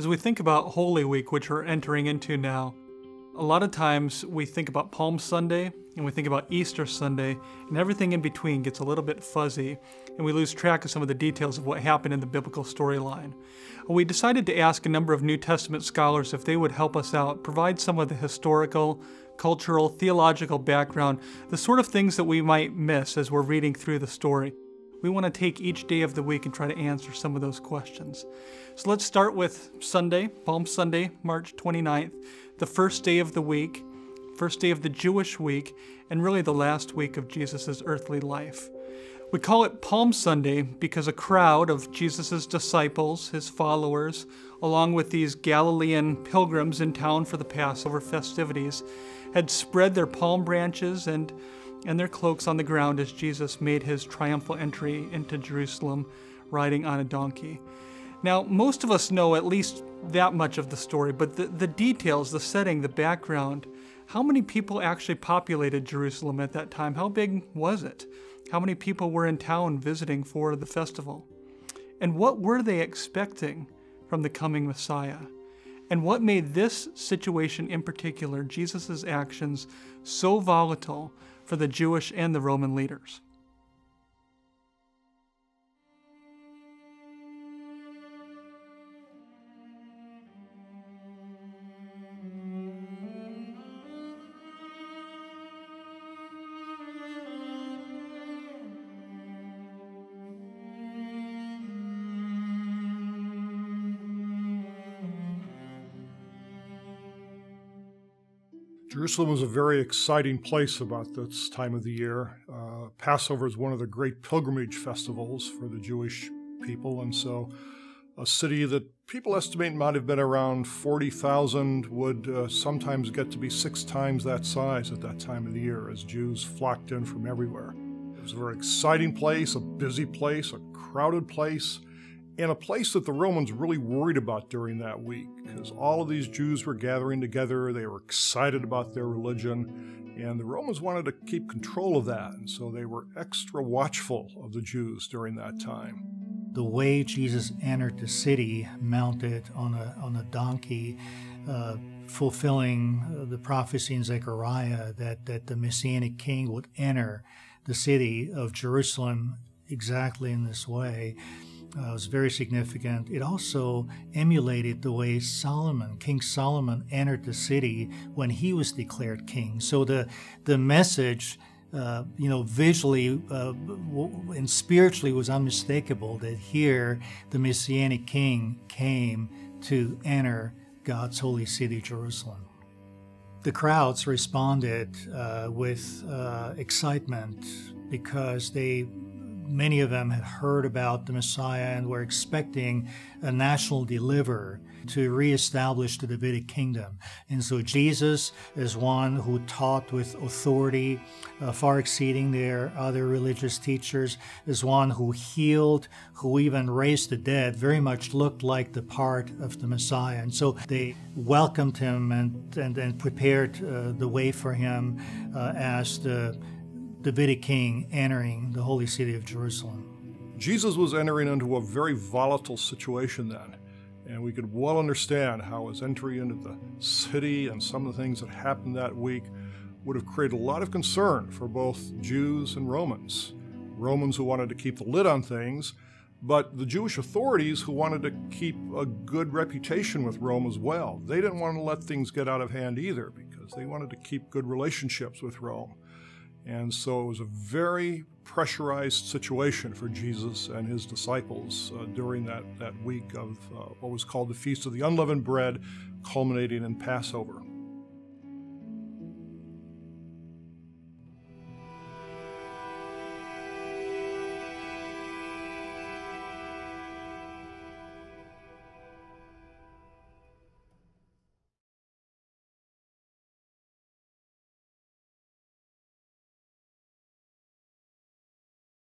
As we think about Holy Week, which we're entering into now, a lot of times we think about Palm Sunday and we think about Easter Sunday, and everything in between gets a little bit fuzzy, and we lose track of some of the details of what happened in the biblical storyline. We decided to ask a number of New Testament scholars if they would help us out, provide some of the historical, cultural, theological background, the sort of things that we might miss as we're reading through the story. We want to take each day of the week and try to answer some of those questions. So let's start with Sunday, Palm Sunday, March 29th, the first day of the week, first day of the Jewish week, and really the last week of Jesus' earthly life. We call it Palm Sunday because a crowd of Jesus' disciples, his followers, along with these Galilean pilgrims in town for the Passover festivities, had spread their palm branches and their cloaks on the ground as Jesus made his triumphal entry into Jerusalem riding on a donkey. Now, most of us know at least that much of the story, but the details, the setting, the background, how many people actually populated Jerusalem at that time? How big was it? How many people were in town visiting for the festival? And what were they expecting from the coming Messiah? And what made this situation in particular, Jesus' actions, so volatile for the Jewish and the Roman leaders? Jerusalem was a very exciting place about this time of the year. Passover is one of the great pilgrimage festivals for the Jewish people, and so a city that people estimate might have been around 40,000 would sometimes get to be 6 times that size at that time of the year as Jews flocked in from everywhere. It was a very exciting place, a busy place, a crowded place, and a place that the Romans really worried about during that week, because all of these Jews were gathering together, they were excited about their religion, and the Romans wanted to keep control of that, and so they were extra watchful of the Jews during that time. The way Jesus entered the city, mounted on a donkey, fulfilling the prophecy in Zechariah that the Messianic king would enter the city of Jerusalem exactly in this way, was very significant. It also emulated the way King Solomon entered the city when he was declared king. So the message, visually and spiritually was unmistakable that here the Messianic king came to enter God's holy city, Jerusalem. The crowds responded with excitement because many of them had heard about the Messiah and were expecting a national deliverer to reestablish the Davidic kingdom. And so Jesus, as one who taught with authority, far exceeding their other religious teachers, as one who healed, who even raised the dead, very much looked like the part of the Messiah. And so they welcomed him and prepared the way for him as the Davidic king entering the holy city of Jerusalem. Jesus was entering into a very volatile situation then, and we could well understand how his entry into the city and some of the things that happened that week would have created a lot of concern for both Jews and Romans. Romans who wanted to keep the lid on things, but the Jewish authorities who wanted to keep a good reputation with Rome as well. They didn't want to let things get out of hand either because they wanted to keep good relationships with Rome. And so it was a very pressurized situation for Jesus and his disciples during that week of what was called the Feast of the Unleavened Bread, culminating in Passover.